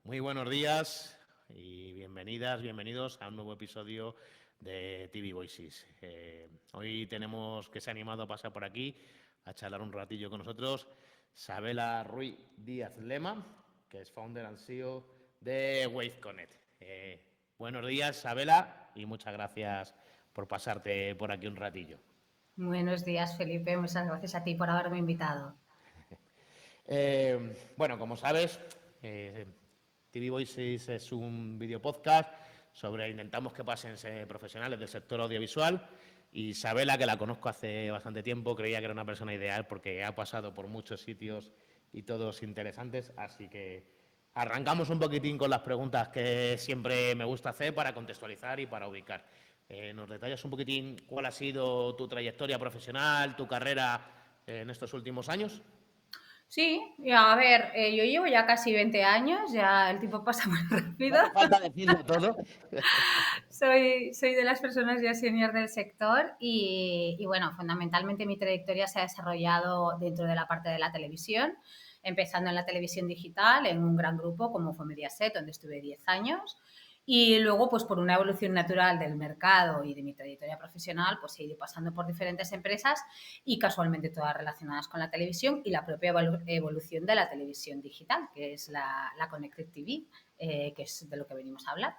Muy buenos días y bienvenidos a un nuevo episodio de TV Voices. Hoy tenemos que se ha animado a pasar por aquí a charlar un ratillo con nosotros Sabela Ruiz Díaz Lema, que es founder and CEO de WaveConnect. Buenos días, Sabela, y muchas gracias por pasarte por aquí un ratillo. Buenos días, Felipe. Muchas gracias a ti por haberme invitado. Bueno, como sabes, TV Voices es un video podcast sobre intentamos que pasen profesionales del sector audiovisual, y Sabela, que la conozco hace bastante tiempo, creía que era una persona ideal porque ha pasado por muchos sitios y todos interesantes, así que arrancamos un poquitín con las preguntas que siempre me gusta hacer para contextualizar y para ubicar. ¿Nos detallas un poquitín cuál ha sido tu trayectoria profesional, tu carrera en estos últimos años? Sí, a ver, yo llevo ya casi 20 años, ya el tiempo pasa muy No rápido. hace falta decirlo todo. Soy de las personas ya senior del sector y bueno, fundamentalmente mi trayectoria se ha desarrollado dentro de la parte de la televisión, empezando en la televisión digital en un gran grupo como fue Mediaset, donde estuve 10 años. Y luego, pues por una evolución natural del mercado y de mi trayectoria profesional, pues he ido pasando por diferentes empresas y casualmente todas relacionadas con la televisión y la propia evolución de la televisión digital, que es la Connected TV, que es de lo que venimos a hablar.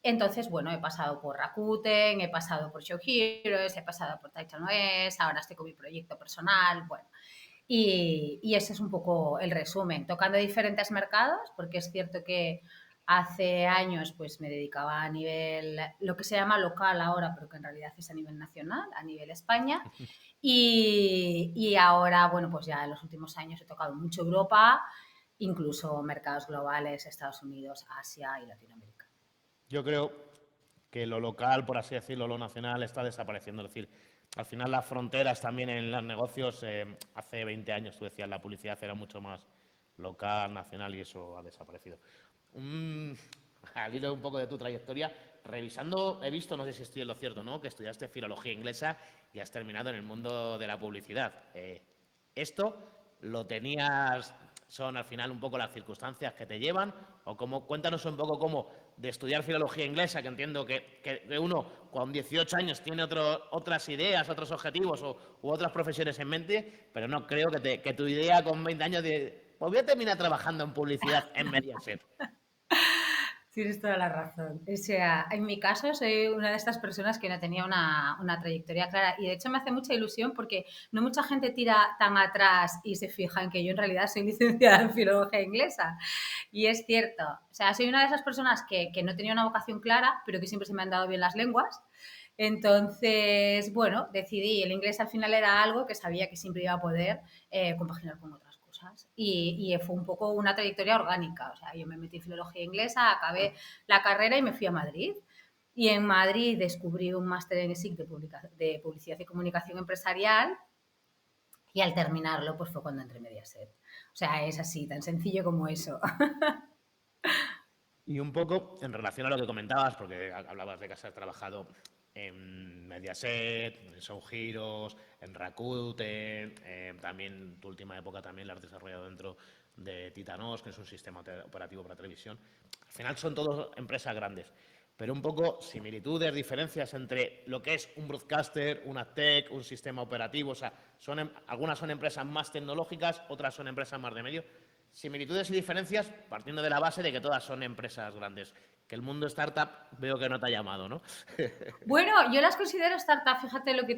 Entonces, bueno, he pasado por Rakuten, he pasado por Show Heroes, he pasado por Titan OS, ahora estoy con mi proyecto personal, bueno. Y ese es un poco el resumen, tocando diferentes mercados, porque es cierto que hace años pues me dedicaba a nivel, lo que se llama local ahora, pero que en realidad es a nivel nacional, a nivel España. Y ahora, bueno, pues ya en los últimos años he tocado mucho Europa, incluso mercados globales, Estados Unidos, Asia y Latinoamérica. Yo creo que lo local, por así decirlo, lo nacional está desapareciendo. Es decir, al final las fronteras también en los negocios, hace 20 años, tú decías, la publicidad era mucho más local, nacional, y eso ha desaparecido. Al hilo un poco de tu trayectoria, revisando, he visto, no sé si estoy en lo cierto, ¿no?, que estudiaste filología inglesa y has terminado en el mundo de la publicidad. ¿Esto lo tenías, son al final un poco las circunstancias que te llevan? O cómo, cuéntanos un poco cómo de estudiar filología inglesa, que entiendo que uno con 18 años tiene otras ideas, otros objetivos u otras profesiones en mente, pero no creo que tu idea con 20 años de, pues voy a terminar trabajando en publicidad en Mediaset. Tienes toda la razón. O sea, en mi caso soy una de estas personas que no tenía una trayectoria clara y de hecho me hace mucha ilusión porque no mucha gente tira tan atrás y se fija en que yo en realidad soy licenciada en filología inglesa. Y es cierto. O sea, soy una de esas personas que no tenía una vocación clara, pero que siempre se me han dado bien las lenguas. Entonces, bueno, decidí, el inglés al final era algo que sabía que siempre iba a poder compaginar con otras cosas. Y fue un poco una trayectoria orgánica. O sea, yo me metí en filología inglesa, acabé la carrera y me fui a Madrid. Y en Madrid descubrí un máster en ESIC de Publicidad y Comunicación Empresarial y al terminarlo pues fue cuando entré en Mediaset. O sea, es así, tan sencillo como eso. Y un poco en relación a lo que comentabas, porque hablabas de que has trabajado en Mediaset, en Show Heroes, en Rakuten, también tu última época también la has desarrollado dentro de Titanos, que es un sistema operativo para televisión. Al final son todas empresas grandes, pero un poco similitudes, diferencias entre lo que es un broadcaster, una tech, un sistema operativo. O sea, algunas son empresas más tecnológicas, otras son empresas más de medio. Similitudes y diferencias partiendo de la base de que todas son empresas grandes. Que el mundo startup veo que no te ha llamado, ¿no? Bueno, yo las considero startup, fíjate lo que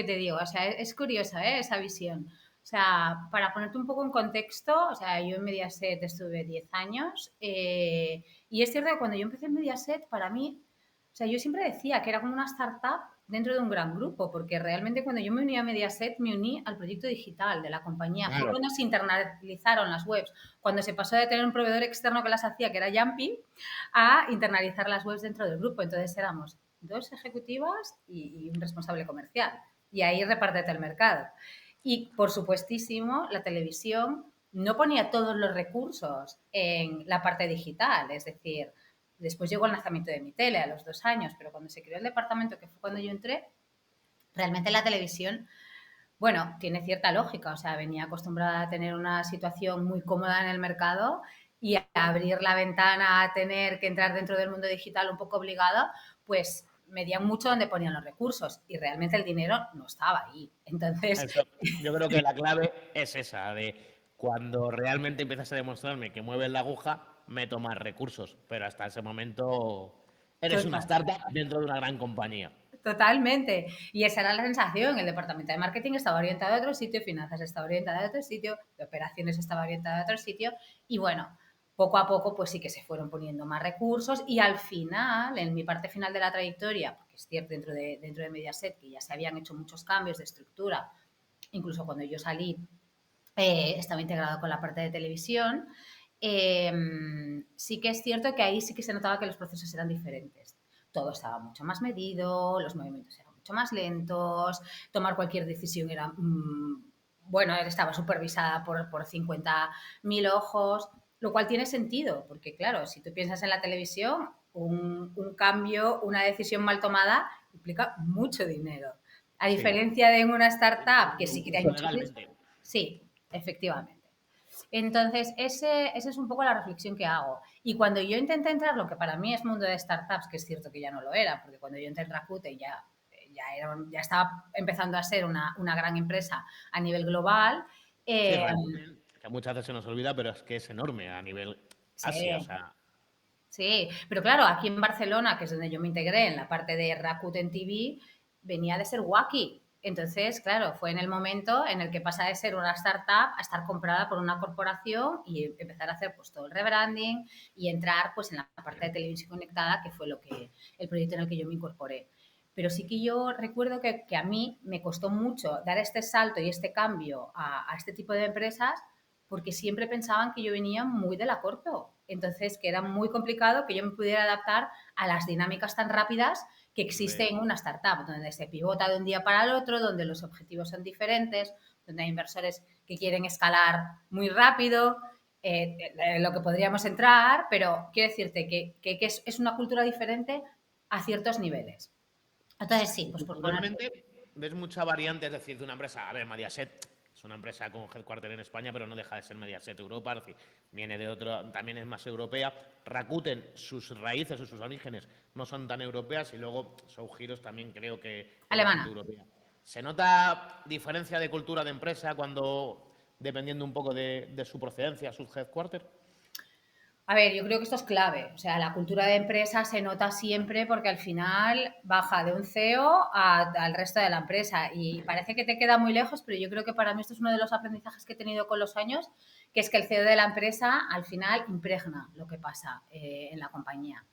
te digo, o sea, es curiosa, esa visión. O sea, para ponerte un poco en contexto, o sea, yo en Mediaset estuve 10 años y es cierto que cuando yo empecé en Mediaset, para mí, o sea, yo siempre decía que era como una startup dentro de un gran grupo, porque realmente cuando yo me uní a Mediaset, me uní al proyecto digital de la compañía. Fue Claro. cuando se internalizaron las webs, cuando se pasó de tener un proveedor externo que las hacía, que era Jumpy, a internalizar las webs dentro del grupo. Entonces éramos dos ejecutivas y un responsable comercial. y ahí repártete el mercado. Y, por supuestísimo, la televisión no ponía todos los recursos en la parte digital, es decir, después llegó el lanzamiento de mi tele a los 2 años, pero cuando se creó el departamento, que fue cuando yo entré, realmente la televisión, bueno, tiene cierta lógica, o sea, venía acostumbrada a tener una situación muy cómoda en el mercado y a abrir la ventana, a tener que entrar dentro del mundo digital un poco obligada, pues medían mucho donde ponían los recursos y realmente el dinero no estaba ahí. Entonces, Eso, yo creo que la clave es esa, de cuando realmente empiezas a demostrarme que mueves la aguja, meto más recursos, pero hasta ese momento eres una total, startup dentro de una gran compañía. totalmente. Y esa era la sensación. El departamento de marketing estaba orientado a otro sitio, finanzas estaba orientado a otro sitio, de operaciones estaba orientado a otro sitio. Y bueno, poco a poco, pues sí que se fueron poniendo más recursos. Y al final, en mi parte final de la trayectoria, porque es cierto, dentro de Mediaset, que ya se habían hecho muchos cambios de estructura, incluso cuando yo salí, estaba integrado con la parte de televisión. Sí que es cierto que ahí sí que se notaba que los procesos eran diferentes. Todo estaba mucho más medido, los movimientos eran mucho más lentos, tomar cualquier decisión era, bueno, estaba supervisada por 50.000 ojos, lo cual tiene sentido, porque claro, si tú piensas en la televisión, un cambio, una decisión mal tomada implica mucho dinero. A Sí, diferencia de una startup, que sí que hay incluso mucho riesgo. legalmente. Sí, efectivamente. Entonces, esa es un poco la reflexión que hago. Y cuando yo intenté entrar, lo que para mí es mundo de startups, que es cierto que ya no lo era, porque cuando yo entré en Rakuten ya estaba empezando a ser una gran empresa a nivel global. Sí, Eh, Rakuten, que muchas veces se nos olvida, pero es que es enorme a nivel sí, Asia, o sea, sí, pero claro, aquí en Barcelona, que es donde yo me integré en la parte de Rakuten TV, venía de ser Wacky. Entonces, claro, fue en el momento en el que pasa de ser una startup a estar comprada por una corporación y empezar a hacer pues todo el rebranding y entrar pues en la parte de televisión conectada, que fue el proyecto en el que yo me incorporé. Pero sí que yo recuerdo que a mí me costó mucho dar este salto y este cambio a este tipo de empresas porque siempre pensaban que yo venía muy de la corpo. Entonces, que era muy complicado que yo me pudiera adaptar a las dinámicas tan rápidas que existen de, en una startup, donde se pivota de un día para el otro, donde los objetivos son diferentes, donde hay inversores que quieren escalar muy rápido, lo que podríamos entrar, pero quiero decirte que es una cultura diferente a ciertos niveles. Entonces, sí, pues por ponerte. Actualmente ves mucha variante, es decir, de una empresa. A ver, Mediaset es una empresa con headquarter en España, pero no deja de ser Mediaset Europa, es decir, viene de otro, también es más europea. Rakuten, sus raíces o sus orígenes no son tan europeas y luego Show Giros también creo que es bastante Alemana. europea. ¿Se nota diferencia de cultura de empresa cuando, dependiendo un poco de su procedencia, sus headquarters? A ver, yo creo que esto es clave. O sea, la cultura de empresa se nota siempre porque al final baja de un CEO al resto de la empresa y parece que te queda muy lejos, pero yo creo que para mí esto es uno de los aprendizajes que he tenido con los años, que es que el CEO de la empresa al final impregna lo que pasa en la compañía.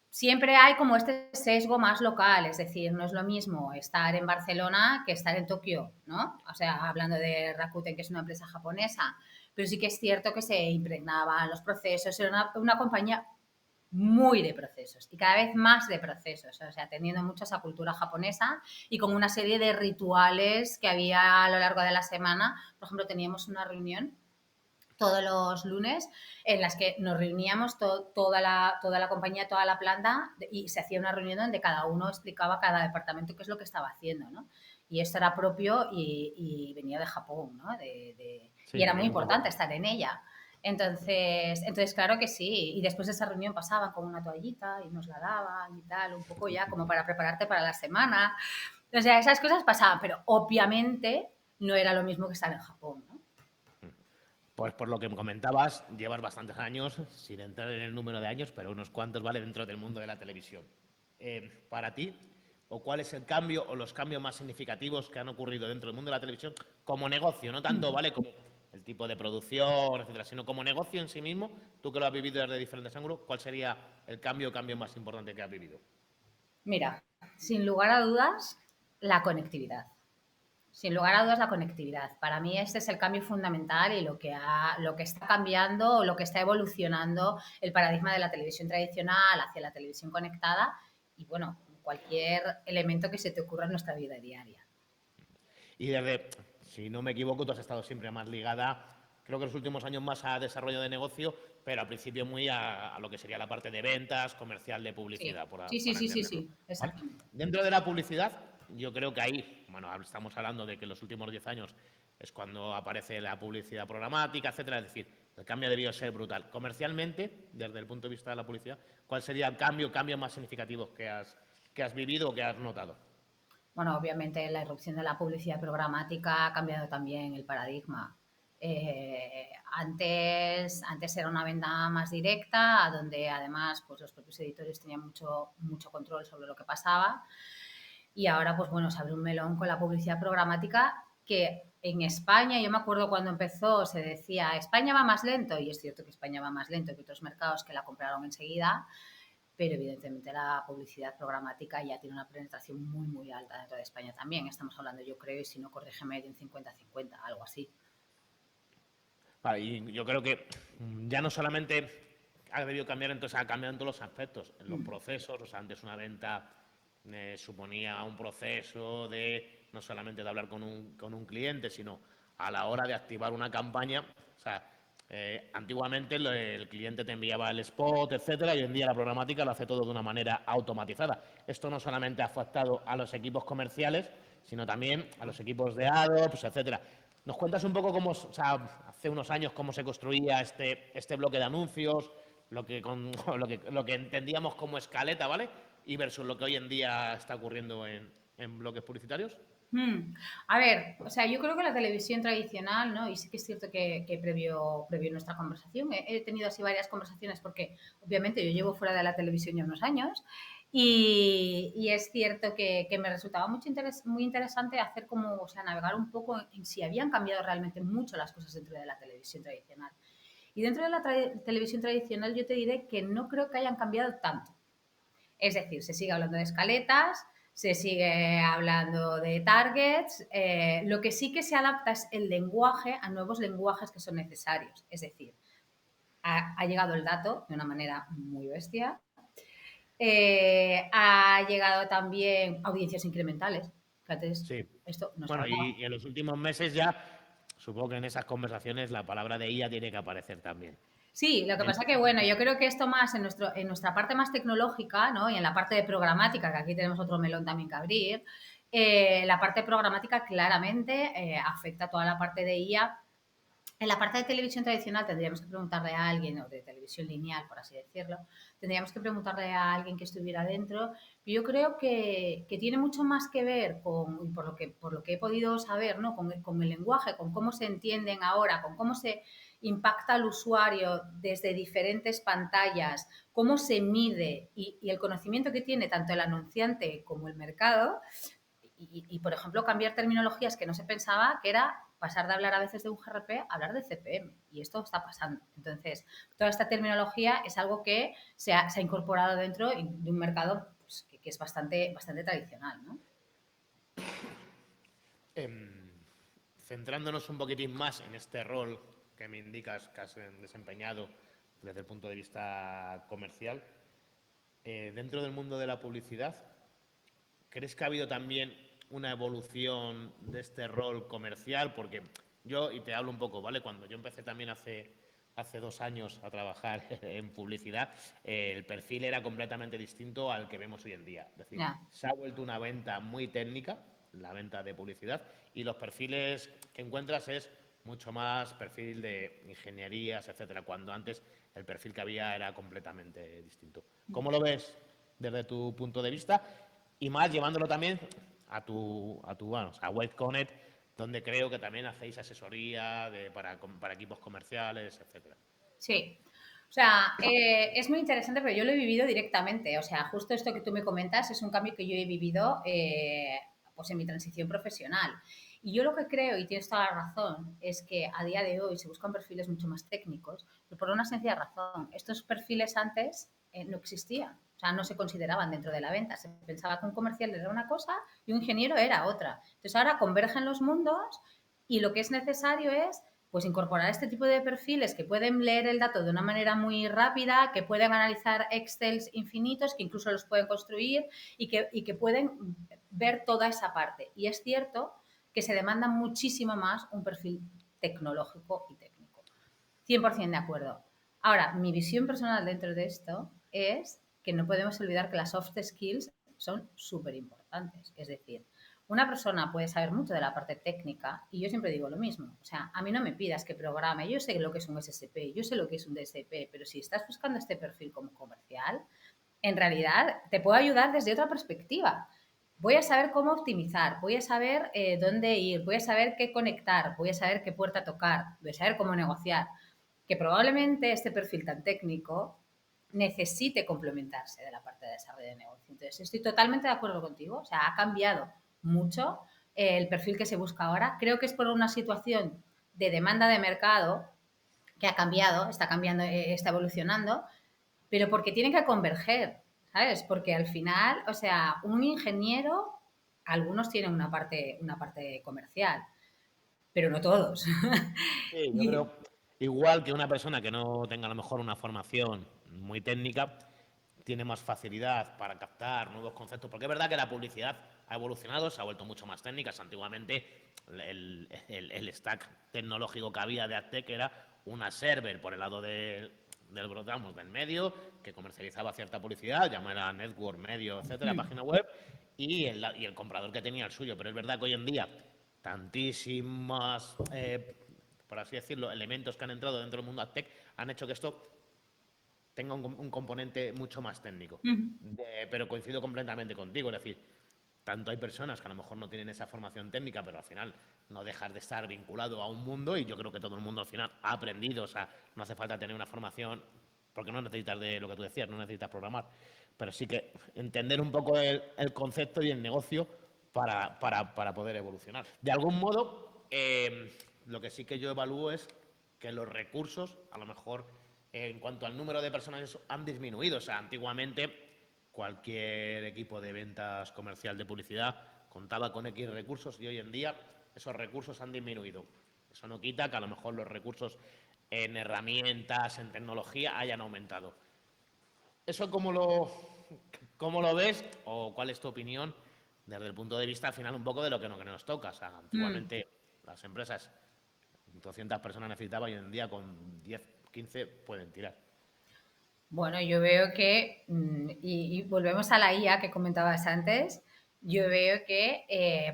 Siempre hay como este sesgo más local, es decir, no es lo mismo estar en Barcelona que estar en Tokio, ¿no? O sea, hablando de Rakuten, que es una empresa japonesa, pero sí que es cierto que se impregnaban los procesos, era una compañía muy de procesos y cada vez más de procesos, o sea, teniendo mucho esa cultura japonesa y con una serie de rituales que había a lo largo de la semana. Por ejemplo, teníamos una reunión todos los lunes en las que nos reuníamos toda la compañía, toda la planta y se hacía una reunión donde cada uno explicaba a cada departamento qué es lo que estaba haciendo, ¿no? Y esto era propio y venía de Japón, ¿no? Y Sí, era que muy viene un poco. importante estar en ella. Entonces, claro que sí. Y después de esa reunión pasaban con una toallita y nos la daban y tal, un poco ya como para prepararte para la semana. O sea, esas cosas pasaban, pero obviamente no era lo mismo que estar en Japón, ¿no? Pues por lo que me comentabas, llevas bastantes años, sin entrar en el número de años, pero unos cuantos vale dentro del mundo de la televisión. Para ti, ¿o cuál es el cambio o los cambios más significativos que han ocurrido dentro del mundo de la televisión como negocio? No tanto, ¿vale? Como el tipo de producción, etcétera, sino como negocio en sí mismo, tú que lo has vivido desde diferentes ángulos, ¿cuál sería el cambio más importante que has vivido? Mira, sin lugar a dudas, la conectividad. Sin lugar a dudas, la conectividad. Para mí este es el cambio fundamental y lo que está cambiando o lo que está evolucionando el paradigma de la televisión tradicional hacia la televisión conectada y, bueno, cualquier elemento que se te ocurra en nuestra vida diaria. Y desde, si no me equivoco, tú has estado siempre más ligada, creo que en los últimos años más a desarrollo de negocio, pero al principio muy a lo que sería la parte de ventas, comercial, de Sí, publicidad, sí, sí, para sí, sí, entenderlo. sí, ¿Vale? exactamente. Dentro de la publicidad, yo creo que ahí, bueno, estamos hablando de que en los últimos 10 años es cuando aparece la publicidad programática, etcétera, es decir, el cambio ha debido ser brutal. Comercialmente, desde el punto de vista de la publicidad, ¿cuál sería el cambio más significativo que has vivido o que has notado? Bueno, obviamente la irrupción de la publicidad programática ha cambiado también el paradigma. Antes era una venta más directa, a donde además pues, los propios editores tenían mucho control sobre lo que pasaba. Y ahora, pues bueno, se abre un melón con la publicidad programática que en España, yo me acuerdo cuando empezó, se decía, España va más lento, y es cierto que España va más lento que otros mercados que la compraron enseguida, pero evidentemente la publicidad programática ya tiene una penetración muy alta dentro de España también. Estamos hablando, yo creo, y si no, corrígeme, de un 50-50, algo así. Vale, y yo creo que ya no solamente ha debido cambiar, entonces ha cambiado en todos los aspectos, en los procesos, o sea, antes una venta suponía un proceso de no solamente de hablar con un cliente, sino a la hora de activar una campaña, o sea, antiguamente el cliente te enviaba el spot, etcétera, y hoy en día la programática lo hace todo de una manera automatizada. Esto no solamente ha afectado a los equipos comerciales, sino también a los equipos de AdOps, etcétera. ¿Nos cuentas un poco cómo, o sea, hace unos años cómo se construía este bloque de anuncios, lo que entendíamos como escaleta, ¿vale? Y versus lo que hoy en día está ocurriendo en bloques publicitarios? A ver, o sea, yo creo que la televisión tradicional, ¿no? Y sí que es cierto que previo nuestra conversación, he tenido así varias conversaciones porque obviamente yo llevo fuera de la televisión ya unos años y es cierto que me resultaba muy interesante hacer como, o sea, navegar un poco en si habían cambiado realmente mucho las cosas dentro de la televisión tradicional. Y dentro de la televisión tradicional yo te diré que no creo que hayan cambiado tanto. Es decir, se sigue hablando de escaletas, se sigue hablando de targets. Lo que sí que se adapta es el lenguaje a nuevos lenguajes que son necesarios. Es decir, ha llegado el dato de una manera muy bestia. Ha llegado también audiencias incrementales, que antes Sí. esto no se Bueno, hablaba. y en los últimos meses ya, supongo que en esas conversaciones la palabra de IA tiene que aparecer también. Sí, lo que pasa que, bueno, yo creo que esto más en nuestra parte más tecnológica, ¿no? Y en la parte de programática, que aquí tenemos otro melón también que abrir, la parte programática claramente afecta a toda la parte de IA. En la parte de televisión tradicional tendríamos que preguntarle a alguien, o de televisión lineal, por así decirlo, tendríamos que preguntarle a alguien que estuviera dentro. Yo creo que tiene mucho más que ver con, por lo que he podido saber, ¿no? Con el lenguaje, con cómo se entienden ahora, con cómo se impacta al usuario desde diferentes pantallas, cómo se mide y el conocimiento que tiene tanto el anunciante como el mercado. Por ejemplo, cambiar terminologías que no se pensaba, que era pasar de hablar a veces de un GRP a hablar de CPM. Y esto está pasando. Entonces, toda esta terminología es algo que se ha incorporado dentro de un mercado pues, que es bastante tradicional, ¿no? Centrándonos un poquitín más en este rol que me indicas que has desempeñado desde el punto de vista comercial, dentro del mundo de la publicidad, ¿crees que ha habido también una evolución de este rol comercial? Porque yo, y te hablo un poco, ¿vale? Cuando yo empecé también hace 2 años a trabajar en publicidad, el perfil era completamente distinto al que vemos hoy en día. Es decir, Ya. se ha vuelto una venta muy técnica, la venta de publicidad, y los perfiles que encuentras es mucho más perfil de ingenierías, etcétera, cuando antes el perfil que había era completamente distinto. ¿Cómo lo ves desde tu punto de vista? Y más llevándolo también bueno, a WebConnect, donde creo que también hacéis asesoría para equipos comerciales, etcétera. Sí. O sea, es muy interesante, pero yo lo he vivido directamente. O sea, justo esto que tú me comentas es un cambio que yo he vivido pues en mi transición profesional. Y yo lo que creo, y tienes toda la razón, es que a día de hoy se buscan perfiles mucho más técnicos, pero por una sencilla razón. Estos perfiles antes no existían. O sea, no se consideraban dentro de la venta. Se pensaba que un comercial era una cosa y un ingeniero era otra. Entonces ahora convergen los mundos y lo que es necesario es pues incorporar este tipo de perfiles que pueden leer el dato de una manera muy rápida, que pueden analizar Excels infinitos, que incluso los pueden construir y que pueden ver toda esa parte. Y es cierto que se demanda muchísimo más un perfil tecnológico y técnico. 100% de acuerdo. Ahora, mi visión personal dentro de esto es que no podemos olvidar que las soft skills son súper importantes. Es decir, una persona puede saber mucho de la parte técnica y yo siempre digo lo mismo. O sea, a mí no me pidas que programe. Yo sé lo que es un SSP, yo sé lo que es un DSP, pero si estás buscando este perfil como comercial, en realidad te puedo ayudar desde otra perspectiva. Voy a saber cómo optimizar, voy a saber dónde ir, voy a saber qué conectar, voy a saber qué puerta tocar, voy a saber cómo negociar. Que probablemente este perfil tan técnico necesite complementarse de la parte de desarrollo de negocio. Entonces, estoy totalmente de acuerdo contigo. O sea, ha cambiado mucho el perfil que se busca ahora. Creo que es por una situación de demanda de mercado que ha cambiado, está cambiando, está evolucionando, pero porque tienen que converger, ¿sabes? Porque al final, o sea, un ingeniero, algunos tienen una parte comercial, pero no todos. Sí, yo Y, creo, igual que una persona que no tenga a lo mejor una formación muy técnica, tiene más facilidad para captar nuevos conceptos, porque es verdad que la publicidad ha evolucionado, se ha vuelto mucho más técnica. Antiguamente el stack tecnológico que había de AdTech era una server por el lado del programa del medio, que comercializaba cierta publicidad, llamada network, medio, etcétera, página web, y el comprador que tenía el suyo. Pero es verdad que hoy en día tantísimas, por así decirlo, elementos que han entrado dentro del mundo AdTech han hecho que esto tenga un componente mucho más técnico. Pero coincido completamente contigo, es decir, tanto hay personas que a lo mejor no tienen esa formación técnica, pero al final no dejas de estar vinculado a un mundo, y yo creo que todo el mundo al final ha aprendido. O sea, no hace falta tener una formación, porque no necesitas de lo que tú decías, no necesitas programar, pero sí que entender un poco el concepto y el negocio para poder evolucionar. De algún modo, lo que sí que yo evalúo es que los recursos, a lo mejor, en cuanto al número de personas, han disminuido. O sea, antiguamente cualquier equipo de ventas comercial de publicidad contaba con X recursos, y hoy en día esos recursos han disminuido. Eso no quita que a lo mejor los recursos en herramientas, en tecnología, hayan aumentado. ¿Eso cómo lo ves, o cuál es tu opinión desde el punto de vista al final un poco de lo que nos toca? O sea, antiguamente las empresas 200 personas necesitaban, y hoy en día con 10, 15 pueden tirar. Bueno, yo veo que, y volvemos a la IA que comentabas antes, yo veo que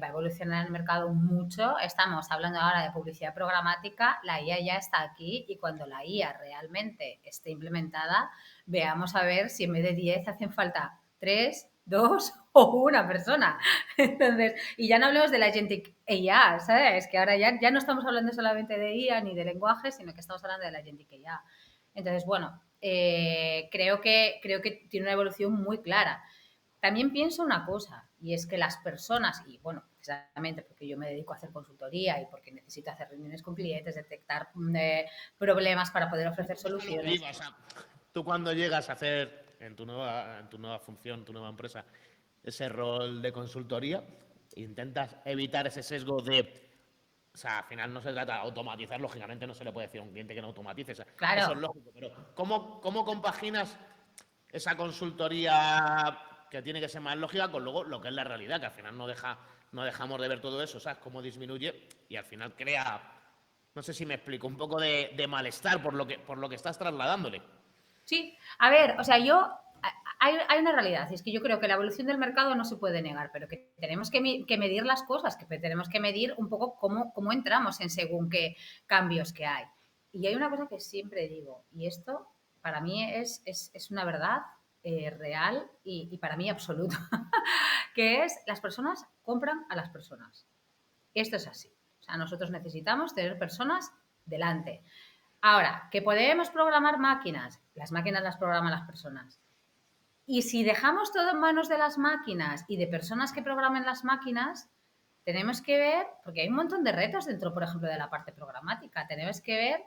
va a evolucionar el mercado mucho. Estamos hablando ahora de publicidad programática, la IA ya está aquí, y cuando la IA realmente esté implementada, veamos a ver si en vez de 10 hacen falta 3, 2 o una persona. Entonces, y ya no hablemos de la agentic AI, ¿sabes? Que ahora ya no estamos hablando solamente de IA ni de lenguaje, sino que estamos hablando de la agentic AI. Entonces, bueno, creo que tiene una evolución muy clara. También pienso una cosa, y es que las personas, y bueno, precisamente porque yo me dedico a hacer consultoría y porque necesito hacer reuniones con clientes, detectar problemas para poder ofrecer Esto es lo que soluciones. digo, o sea, tú cuando llegas a hacer en tu nueva función, tu nueva empresa, ese rol de consultoría, intentas evitar ese sesgo de, o sea, al final no se trata de automatizar. Lógicamente no se le puede decir a un cliente que no automatice, o sea, eso es Claro, lógico, pero ¿cómo compaginas esa consultoría que tiene que ser más lógica con luego lo que es la realidad, que al final no dejamos de ver todo eso, ¿sabes? Cómo disminuye y al final crea, no sé si me explico, un poco de malestar por lo que estás trasladándole. sí. A ver, o sea, hay una realidad, y es que yo creo que la evolución del mercado no se puede negar, pero que tenemos que medir las cosas, que tenemos que medir un poco cómo entramos en según qué cambios que hay. Y hay una cosa que siempre digo, y esto para mí es una verdad real y para mí absoluta, que es las personas compran a las personas. Esto es así. O sea, nosotros necesitamos tener personas delante. Ahora, que podemos programar máquinas, las máquinas las programan las personas. Y si dejamos todo en manos de las máquinas y de personas que programen las máquinas, tenemos que ver, porque hay un montón de retos dentro, por ejemplo, de la parte programática, tenemos que ver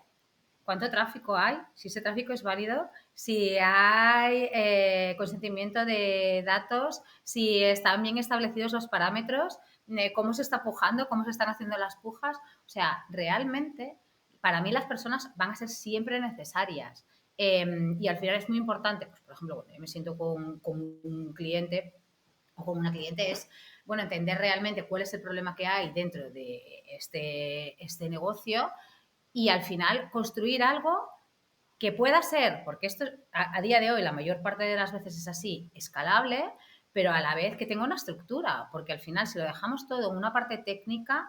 cuánto tráfico hay, si ese tráfico es válido, si hay consentimiento de datos, si están bien establecidos los parámetros, cómo se está pujando, cómo se están haciendo las pujas. O sea, realmente, para mí las personas van a ser siempre necesarias. Y al final es muy importante, pues, por ejemplo, cuando yo me siento con un cliente, o con una cliente es, bueno, entender realmente cuál es el problema que hay dentro de este negocio y al final construir algo que pueda ser, porque esto a día de hoy la mayor parte de las veces es así, escalable, pero a la vez que tenga una estructura, porque al final si lo dejamos todo en una parte técnica,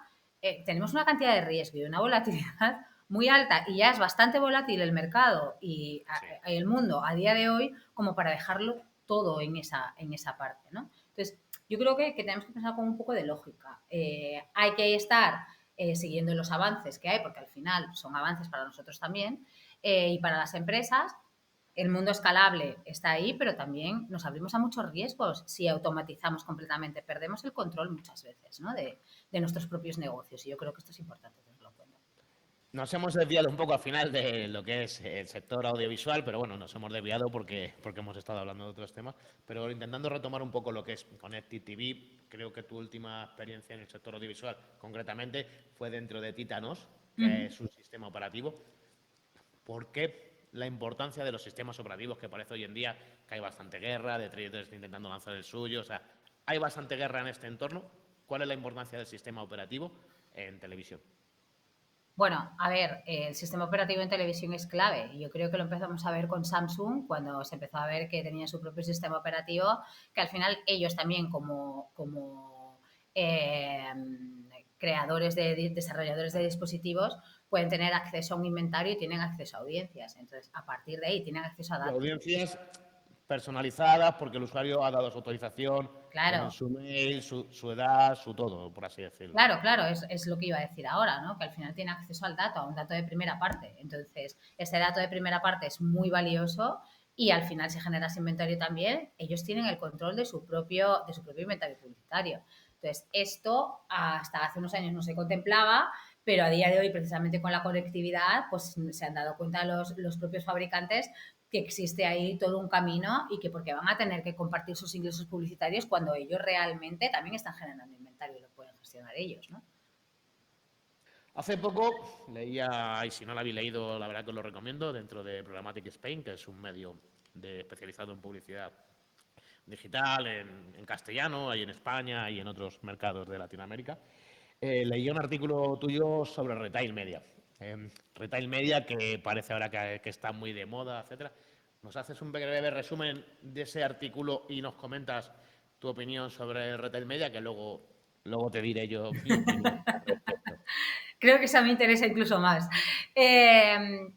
tenemos una cantidad de riesgo y una volatilidad muy alta y ya es bastante volátil el mercado y Sí. el mundo a día de hoy como para dejarlo todo en esa parte, ¿no? Entonces, yo creo que tenemos que pensar con un poco de lógica. Hay que estar siguiendo los avances que hay, porque al final son avances para nosotros también, y para las empresas. El mundo escalable está ahí, pero también nos abrimos a muchos riesgos si automatizamos completamente. Perdemos el control muchas veces, ¿no? de nuestros propios negocios y yo creo que esto es importante tenerlo en cuenta. Nos hemos desviado un poco al final de lo que es el sector audiovisual, pero bueno, nos hemos desviado porque hemos estado hablando de otros temas. Pero intentando retomar un poco lo que es Connected TV, creo que tu última experiencia en el sector audiovisual, concretamente, fue dentro de Titanos, que es un sistema operativo. ¿Por qué la importancia de los sistemas operativos? Que parece hoy en día que hay bastante guerra, de traders intentando lanzar el suyo, o sea, hay bastante guerra en este entorno. ¿Cuál es la importancia del sistema operativo en televisión? Bueno, a ver, el sistema operativo en televisión es clave. Yo creo que lo empezamos a ver con Samsung cuando se empezó a ver que tenía su propio sistema operativo, que al final ellos también como eh, creadores desarrolladores de dispositivos pueden tener acceso a un inventario y tienen acceso a audiencias. Entonces, a partir de ahí tienen acceso a Y datos. audiencias personalizadas porque el usuario ha dado su autorización, tienen Claro, su mail, su edad, su todo, por así decirlo. claro, es lo que iba a decir ahora, ¿no? Que al final tiene acceso al dato, a un dato de primera parte. Entonces, ese dato de primera parte es muy valioso y al final se genera ese inventario también. Ellos tienen el control de su propio inventario publicitario. Entonces, esto hasta hace unos años no se contemplaba, pero a día de hoy, precisamente con la conectividad, pues se han dado cuenta los propios fabricantes que existe ahí todo un camino y que porque van a tener que compartir sus ingresos publicitarios cuando ellos realmente también están generando inventario y lo pueden gestionar ellos, ¿no? Hace poco leía, y si no lo habéis leído, la verdad que os lo recomiendo, dentro de Programmatic Spain, que es un medio especializado en publicidad digital, en castellano, hay en España y en otros mercados de Latinoamérica. Leí un artículo tuyo sobre retail media. Retail media que parece ahora que está muy de moda, etcétera. ¿Nos haces un breve resumen de ese artículo y nos comentas tu opinión sobre el retail media? Que luego te diré yo mi opinión al respecto. Creo que eso me interesa incluso más.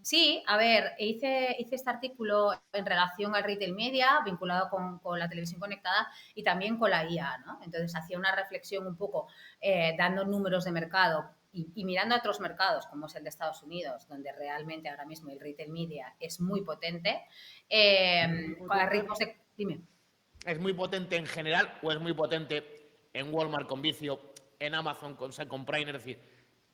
Sí, a ver, hice este artículo en relación al retail media, vinculado con la televisión conectada y también con la IA, ¿no? Entonces hacía una reflexión un poco dando números de mercado y mirando a otros mercados, como es el de Estados Unidos, donde realmente ahora mismo el retail media es muy potente, Muy con potente. ritmos de... Dime. ¿Es muy potente en general o es muy potente en Walmart con Vicio, en Amazon con Prime? Es decir,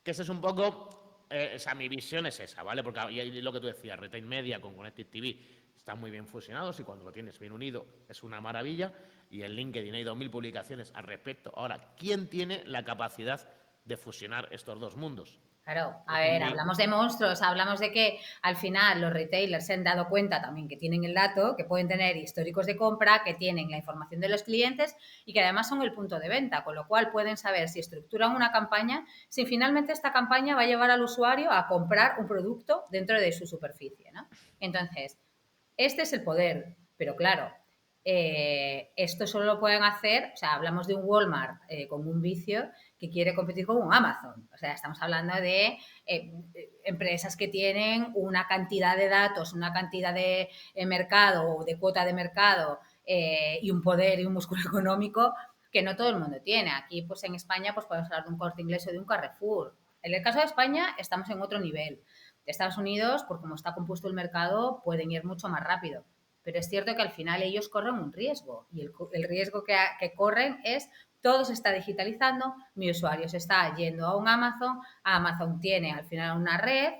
que esa es un poco, o sea, mi visión es esa, ¿vale? Porque y lo que tú decías, Retail Media con Connected TV están muy bien fusionados y cuando lo tienes bien unido es una maravilla. Y en LinkedIn hay 2000 publicaciones al respecto. Ahora, ¿quién tiene la capacidad de fusionar estos dos mundos? Claro, a Es ver, muy, hablamos de monstruos, hablamos de que al final los retailers se han dado cuenta también que tienen el dato, que pueden tener históricos de compra, que tienen la información de los clientes y que además son el punto de venta, con lo cual pueden saber si estructuran una campaña, si finalmente esta campaña va a llevar al usuario a comprar un producto dentro de su superficie, ¿no? Entonces, este es el poder, pero claro, esto solo lo pueden hacer, o sea, hablamos de un Walmart con un vicio que quiere competir con un Amazon. O sea, estamos hablando de empresas que tienen una cantidad de datos, una cantidad de mercado o de cuota de mercado y un poder y un músculo económico que no todo el mundo tiene. Aquí, pues en España, pues podemos hablar de un Corte Inglés o de un Carrefour. En el caso de España, estamos en otro nivel. De Estados Unidos, por cómo está compuesto el mercado, pueden ir mucho más rápido. Pero es cierto que al final ellos corren un riesgo y el riesgo que corren es todo se está digitalizando, mi usuario se está yendo a un Amazon, Amazon tiene al final una red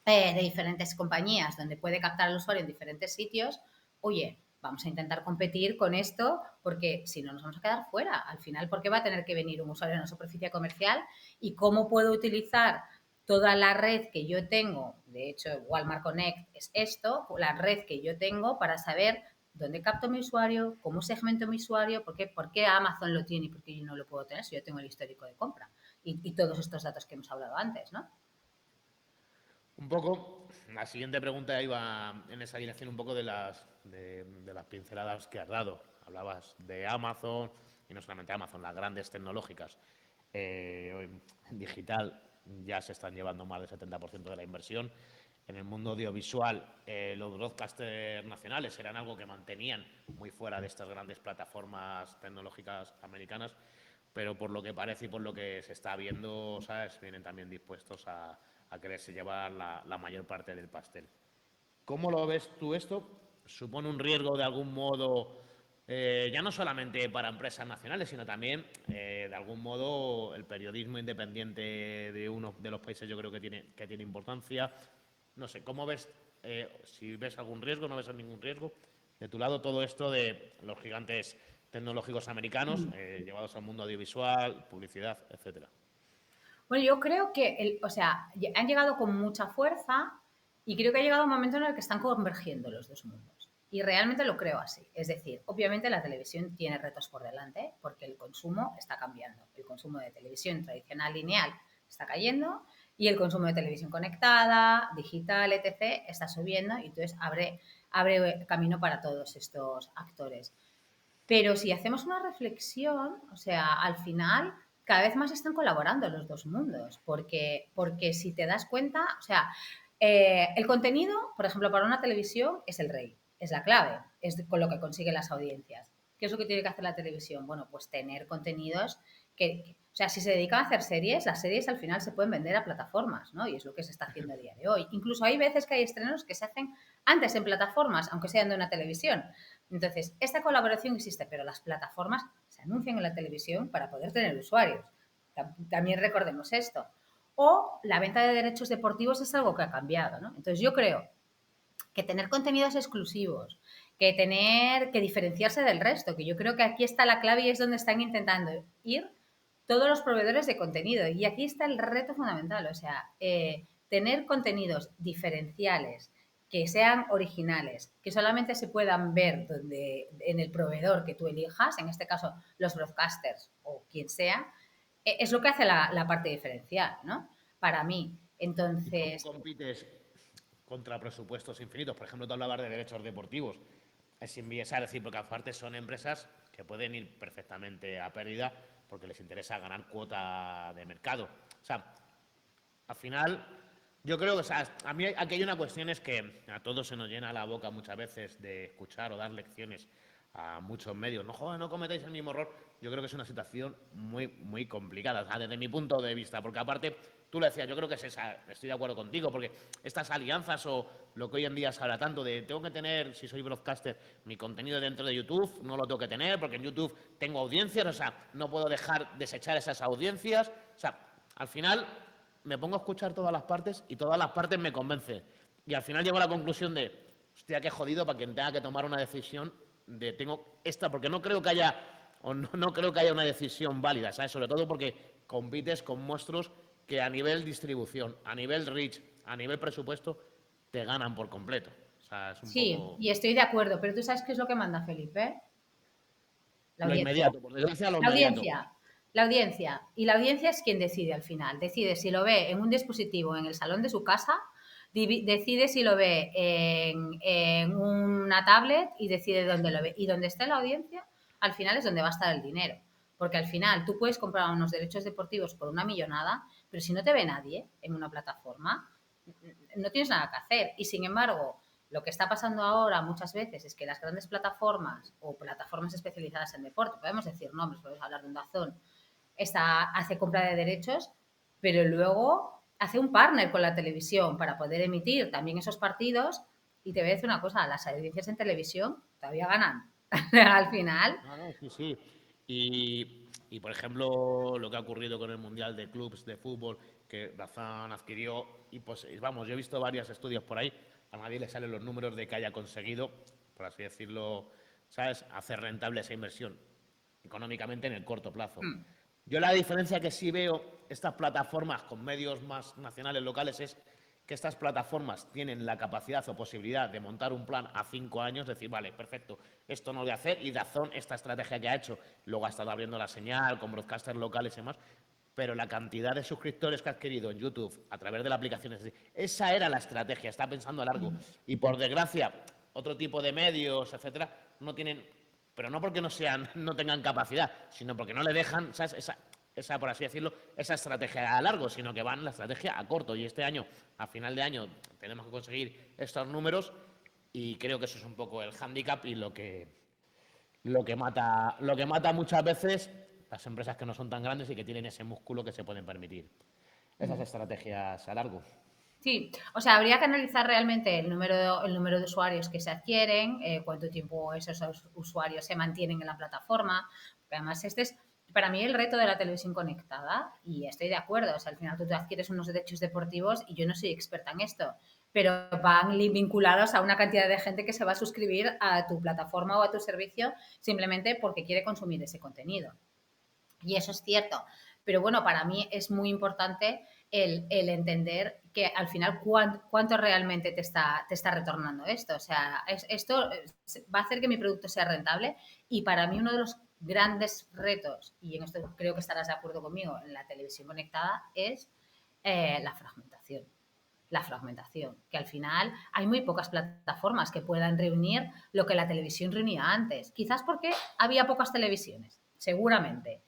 de diferentes compañías donde puede captar al usuario en diferentes sitios. Oye, vamos a intentar competir con esto porque si no nos vamos a quedar fuera. Al final, ¿por qué va a tener que venir un usuario a una superficie comercial? ¿Y cómo puedo utilizar toda la red que yo tengo? De hecho, Walmart Connect es esto, la red que yo tengo para saber dónde capto mi usuario, cómo segmento mi usuario, por qué Amazon lo tiene y por qué yo no lo puedo tener si yo tengo el histórico de compra y todos estos datos que hemos hablado antes, ¿no? Un poco, la siguiente pregunta iba en esa dirección un poco de las pinceladas que has dado. Hablabas de Amazon, y no solamente Amazon, las grandes tecnológicas. Hoy en digital ya se están llevando más del 70% de la inversión. En el mundo audiovisual, los broadcasters nacionales eran algo que mantenían muy fuera de estas grandes plataformas tecnológicas americanas, pero por lo que parece y por lo que se está viendo, ¿sabes? Vienen también dispuestos a quererse llevar la mayor parte del pastel. ¿Cómo lo ves tú esto? ¿Supone un riesgo de algún modo, ya no solamente para empresas nacionales, sino también, de algún modo, el periodismo independiente de uno de los países yo creo que tiene importancia? No sé, ¿cómo ves, si ves algún riesgo, no ves ningún riesgo? De tu lado, todo esto de los gigantes tecnológicos americanos, llevados al mundo audiovisual, publicidad, etcétera. Bueno, yo creo que, o sea, han llegado con mucha fuerza y creo que ha llegado un momento en el que están convergiendo los dos mundos. Y realmente lo creo así. Es decir, obviamente la televisión tiene retos por delante porque el consumo está cambiando. El consumo de televisión tradicional lineal está cayendo y el consumo de televisión conectada, digital, etc., está subiendo y entonces abre camino para todos estos actores. Pero si hacemos una reflexión, o sea, al final cada vez más están colaborando los dos mundos, porque si te das cuenta, o sea, el contenido, por ejemplo, para una televisión es el rey, es la clave, es con lo que consigue las audiencias. ¿Qué es lo que tiene que hacer la televisión? Bueno, pues tener contenidos o sea, si se dedican a hacer series, las series al final se pueden vender a plataformas, ¿no? Y es lo que se está haciendo a día de hoy. Incluso hay veces que hay estrenos que se hacen antes en plataformas, aunque sean de una televisión. Entonces, esta colaboración existe, pero las plataformas se anuncian en la televisión para poder tener usuarios. También recordemos esto. O la venta de derechos deportivos es algo que ha cambiado, ¿no? Entonces, yo creo que tener contenidos exclusivos, que diferenciarse del resto, que yo creo que aquí está la clave y es donde están intentando ir todos los proveedores de contenido. Y aquí está el reto fundamental, o sea, tener contenidos diferenciales, que sean originales, que solamente se puedan ver en el proveedor que tú elijas, en este caso los broadcasters o quien sea, es lo que hace la parte diferencial, ¿no? Para mí. ¿Y cómo Entonces, compites contra presupuestos infinitos? Por ejemplo, tú hablabas de derechos deportivos. Es enviesar, es decir, porque aparte son empresas que pueden ir perfectamente a pérdida porque les interesa ganar cuota de mercado. O sea, al final, yo creo que, o sea, a mí aquí hay una cuestión, es que a todos se nos llena la boca muchas veces de escuchar o dar lecciones a muchos medios. No, joder, no cometáis el mismo error. Yo creo que es una situación muy, muy complicada, o sea, desde mi punto de vista, porque aparte, tú lo decías, yo creo que es esa, estoy de acuerdo contigo, porque estas alianzas o lo que hoy en día se habla tanto de tengo que tener, si soy broadcaster, mi contenido dentro de YouTube, no lo tengo que tener, porque en YouTube tengo audiencias, o sea, no puedo dejar desechar esas audiencias, o sea, al final me pongo a escuchar todas las partes y todas las partes me convencen. Y al final llego a la conclusión de, hostia, qué jodido para quien tenga que tomar una decisión de tengo esta, porque no creo que haya, o no creo que haya una decisión válida, ¿sabes? Sobre todo porque compites con monstruos que a nivel distribución, a nivel reach, a nivel presupuesto, te ganan por completo. O sea, es un sí, poco y estoy de acuerdo, pero tú sabes qué es lo que manda Felipe, la lo audiencia. inmediato, por desgracia lo La inmediato. audiencia, la audiencia. Y la audiencia es quien decide al final. Decide si lo ve en un dispositivo en el salón de su casa, decide si lo ve en una tablet y decide dónde lo ve. Y donde esté la audiencia, al final es donde va a estar el dinero. Porque al final tú puedes comprar unos derechos deportivos por una millonada, pero si no te ve nadie en una plataforma, no tienes nada que hacer. Y sin embargo, lo que está pasando ahora muchas veces es que las grandes plataformas o plataformas especializadas en deporte, podemos decir nombres, podemos hablar de un Dazón, hace compra de derechos, pero luego hace un partner con la televisión para poder emitir también esos partidos. Y te voy a decir una cosa, las audiencias en televisión todavía ganan. Al final, No, no, sí, sí. Y, por ejemplo, lo que ha ocurrido con el Mundial de Clubs de Fútbol, que Dazón adquirió, y pues vamos, yo he visto varios estudios por ahí, a nadie le salen los números de que haya conseguido, por así decirlo, ¿sabes?, hacer rentable esa inversión económicamente en el corto plazo. Yo la diferencia que sí veo estas plataformas con medios más nacionales, locales, es que estas plataformas tienen la capacidad o posibilidad de montar un plan a 5 años, decir, vale, perfecto, esto no lo voy a hacer, y DAZN, esta estrategia que ha hecho, luego ha estado abriendo la señal con broadcasters locales y demás, pero la cantidad de suscriptores que ha adquirido en YouTube a través de la aplicación, es decir, esa era la estrategia, está pensando a largo. Y por desgracia, otro tipo de medios, etcétera, no tienen, pero no porque no tengan capacidad, sino porque no le dejan, ¿sabes? Esa, por así decirlo, esa estrategia a largo, sino que van la estrategia a corto. Y este año, a final de año, tenemos que conseguir estos números, y creo que eso es un poco el hándicap y lo que mata muchas veces las empresas que no son tan grandes y que tienen ese músculo que se pueden permitir esas estrategias a largo. Sí, o sea, habría que analizar realmente el número de usuarios que se adquieren, cuánto tiempo esos usuarios se mantienen en la plataforma, porque además este es para mí el reto de la televisión conectada, y estoy de acuerdo, o sea, al final tú te adquieres unos derechos deportivos y yo no soy experta en esto, pero van vinculados a una cantidad de gente que se va a suscribir a tu plataforma o a tu servicio simplemente porque quiere consumir ese contenido. Y eso es cierto. Pero bueno, para mí es muy importante el entender que al final cuánto realmente te está retornando esto. O sea, esto va a hacer que mi producto sea rentable, y para mí uno de los grandes retos, y en esto creo que estarás de acuerdo conmigo, en la televisión conectada es la fragmentación. La fragmentación, que al final hay muy pocas plataformas que puedan reunir lo que la televisión reunía antes. Quizás porque había pocas televisiones, seguramente,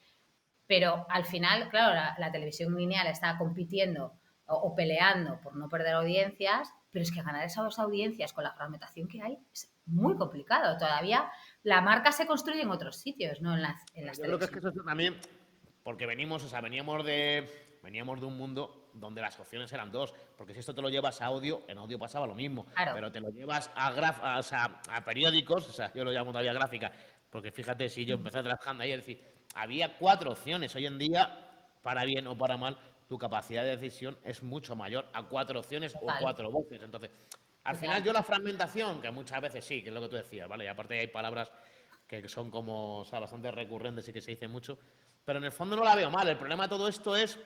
pero al final, claro, la televisión lineal está compitiendo o peleando por no perder audiencias, pero es que ganar esas audiencias con la fragmentación que hay es muy complicado. Todavía la marca se construye en otros sitios, no en las Yo creo que es que televisiones. eso también, porque veníamos de un mundo donde las opciones eran dos, porque si esto te lo llevas a audio, en audio pasaba lo mismo, Claro, pero te lo llevas o sea, a periódicos, o sea, yo lo llamo todavía gráfica, porque fíjate, si yo empecé trabajando ahí, es decir, había 4 opciones. Hoy en día, para bien o para mal, tu capacidad de decisión es mucho mayor a 4 opciones o total, 4 voces. Entonces, al final total. yo la fragmentación, que muchas veces sí, que es lo que tú decías, ¿vale? Y aparte hay palabras que son como, o sea, bastante recurrentes y que se dice mucho, pero en el fondo no la veo mal. El problema de todo esto es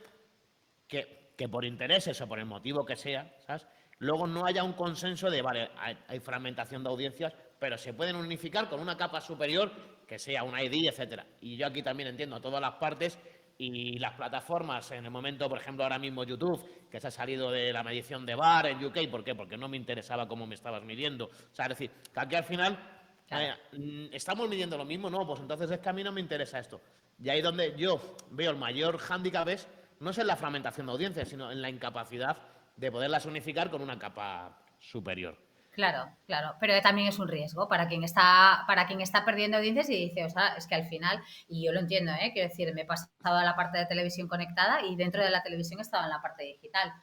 que por intereses o por el motivo que sea, ¿sabes? Luego no haya un consenso de, vale, hay fragmentación de audiencias, pero se pueden unificar con una capa superior que sea una ID, etcétera. Y yo aquí también entiendo todas las partes, y las plataformas, en el momento, por ejemplo, ahora mismo YouTube, que se ha salido de la medición de VAR en UK, ¿por qué? Porque no me interesaba cómo me estabas midiendo. O sea, es decir, que aquí al final Claro. ¿estamos midiendo lo mismo? No, pues entonces es que a mí no me interesa esto. Y ahí donde yo veo el mayor hándicap no es en la fragmentación de audiencias, sino en la incapacidad de poderlas unificar con una capa superior. Claro, claro, pero también es un riesgo para quien está perdiendo audiencias y dice, o sea, es que al final, y yo lo entiendo, quiero decir, me he pasado a la parte de televisión conectada y dentro de la televisión he estado en la parte digital.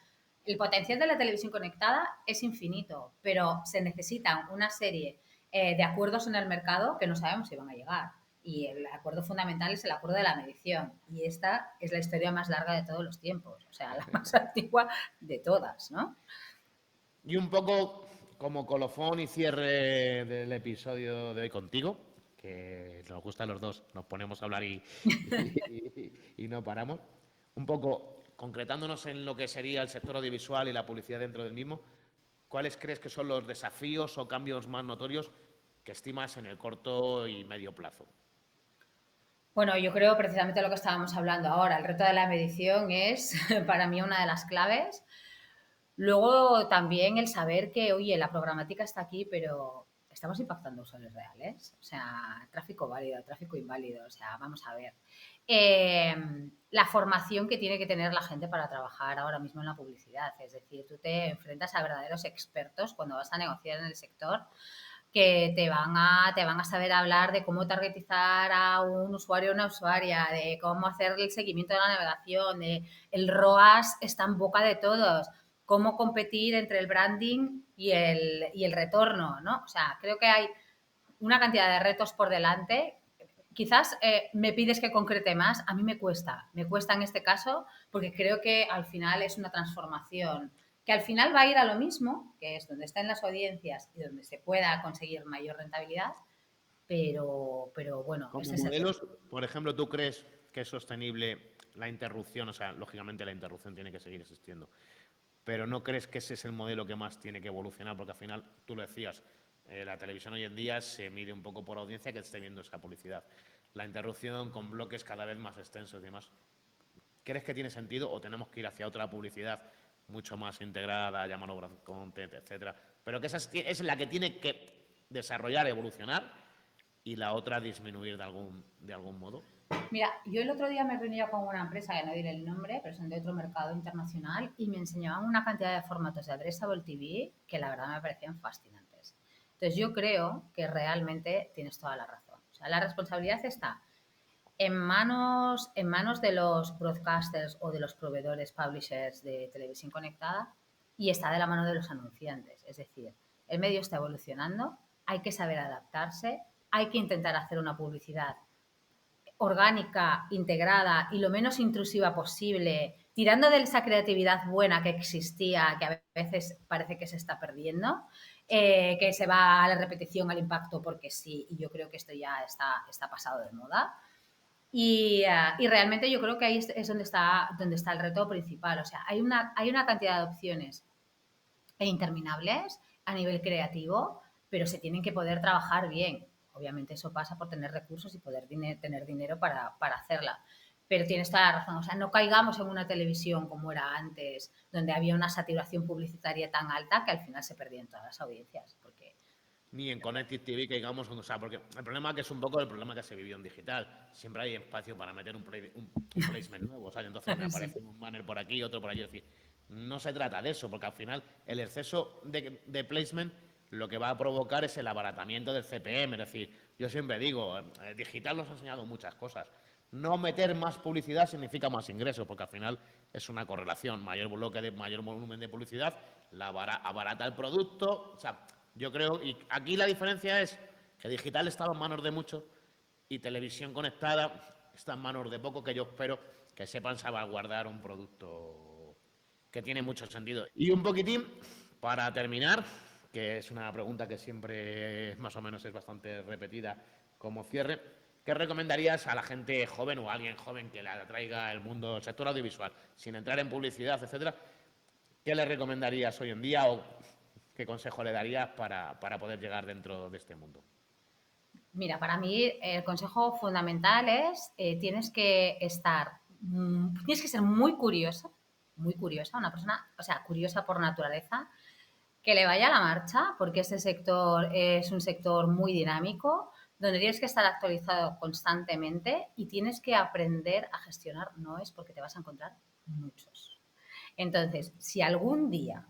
El potencial de la televisión conectada es infinito, pero se necesitan una serie de acuerdos en el mercado que no sabemos si van a llegar. Y el acuerdo fundamental es el acuerdo de la medición. Y esta es la historia más larga de todos los tiempos, o sea, la más antigua de todas, ¿no? Y un poco como colofón y cierre del episodio de hoy contigo, que nos gusta a los dos, nos ponemos a hablar y no paramos. Un poco concretándonos en lo que sería el sector audiovisual y la publicidad dentro del mismo, ¿cuáles crees que son los desafíos o cambios más notorios que estimas en el corto y medio plazo? Bueno, yo creo precisamente lo que estábamos hablando ahora. El reto de la medición es para mí una de las claves. Luego también el saber que, oye, la programática está aquí, pero estamos impactando usuarios reales. O sea, tráfico válido, tráfico inválido. O sea, vamos a ver. Eh, la formación que tiene que tener la gente para trabajar ahora mismo en la publicidad. Es decir, tú te enfrentas a verdaderos expertos cuando vas a negociar en el sector, que te van a saber hablar de cómo targetizar a un usuario o una usuaria, de cómo hacer el seguimiento de la navegación, de el ROAS está en boca de todos, cómo competir entre el branding y el retorno, ¿no? O sea, creo que hay una cantidad de retos por delante. Quizás me pides que concrete más, a mí me cuesta en este caso, porque creo que al final es una transformación que al final va a ir a lo mismo, que es donde están las audiencias y donde se pueda conseguir mayor rentabilidad, pero bueno, Como ese es el reto. modelos, por ejemplo, ¿tú crees que es sostenible la interrupción? O sea, lógicamente la interrupción tiene que seguir existiendo, pero ¿no crees que ese es el modelo que más tiene que evolucionar? Porque al final, tú lo decías, la televisión hoy en día se mide un poco por audiencia que esté viendo esa publicidad. La interrupción con bloques cada vez más extensos y demás. ¿Crees que tiene sentido o tenemos que ir hacia otra publicidad mucho más integrada, llamarlo content, etcétera? Pero que esa es la que tiene que desarrollar, evolucionar, y la otra disminuir de algún modo. Mira, yo el otro día me reuní con una empresa, que no diré el nombre, pero son de otro mercado internacional, y me enseñaban una cantidad de formatos de Addressable TV que la verdad me parecían fascinantes. Entonces yo creo que realmente tienes toda la razón. O sea, la responsabilidad está en manos de los broadcasters o de los proveedores, publishers de televisión conectada, y está de la mano de los anunciantes. Es decir, el medio está evolucionando, hay que saber adaptarse, hay que intentar hacer una publicidad orgánica, integrada y lo menos intrusiva posible, tirando de esa creatividad buena que existía, que a veces parece que se está perdiendo, que se va a la repetición, al impacto, porque sí, y yo creo que esto ya está pasado de moda. Y realmente yo creo que ahí es donde está el reto principal. O sea, hay una cantidad de opciones interminables a nivel creativo, pero se tienen que poder trabajar bien. Obviamente eso pasa por tener recursos y poder tener dinero para hacerla. Pero tienes toda la razón. O sea, no caigamos en una televisión como era antes, donde había una saturación publicitaria tan alta que al final se perdían todas las audiencias. Porque ni en Connected TV caigamos, o sea, porque el problema que es un poco el problema que se vivió en digital. Siempre hay espacio para meter un placement nuevo, o sea, entonces me aparece un banner por aquí, otro por allí. Es decir, no se trata de eso, porque al final el exceso de placement lo que va a provocar es el abaratamiento del CPM. Es decir, yo siempre digo, digital nos ha enseñado muchas cosas. No meter más publicidad significa más ingresos, porque al final es una correlación. Mayor volumen de publicidad, abarata el producto. O sea, yo creo, y aquí la diferencia es que digital estaba en manos de muchos y televisión conectada está en manos de pocos, que yo espero que sepan salvaguardar un producto que tiene mucho sentido. Y un poquitín, para terminar, que es una pregunta que siempre más o menos es bastante repetida como cierre, ¿qué recomendarías a la gente joven o a alguien joven que le atraiga el mundo, el sector audiovisual, sin entrar en publicidad, etcétera? ¿Qué le recomendarías hoy en día o qué consejo le darías para poder llegar dentro de este mundo? Mira, para mí el consejo fundamental es tienes que ser muy curiosa, una persona, o sea, curiosa por naturaleza, que le vaya a la marcha, porque este sector es un sector muy dinámico, donde tienes que estar actualizado constantemente y tienes que aprender a gestionar noes, porque te vas a encontrar muchos. Entonces, si algún día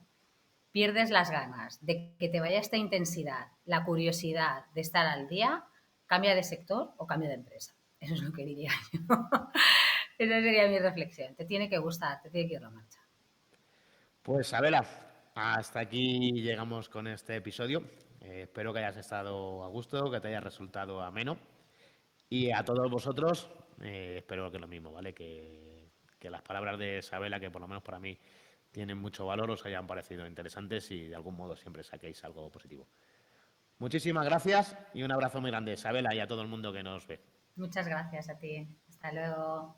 pierdes las ganas de que te vaya esta intensidad, la curiosidad de estar al día, cambia de sector o cambia de empresa. Eso es lo que diría yo. Esa sería mi reflexión. Te tiene que gustar, te tiene que ir a la marcha. Pues, Sabela, hasta aquí llegamos con este episodio. Espero que hayas estado a gusto, que te haya resultado ameno. Y a todos vosotros, espero que lo mismo, ¿vale? Que las palabras de Sabela, que por lo menos para mí tienen mucho valor, os hayan parecido interesantes y de algún modo siempre saquéis algo positivo. Muchísimas gracias y un abrazo muy grande, Sabela, y a todo el mundo que nos ve. Muchas gracias a ti. Hasta luego.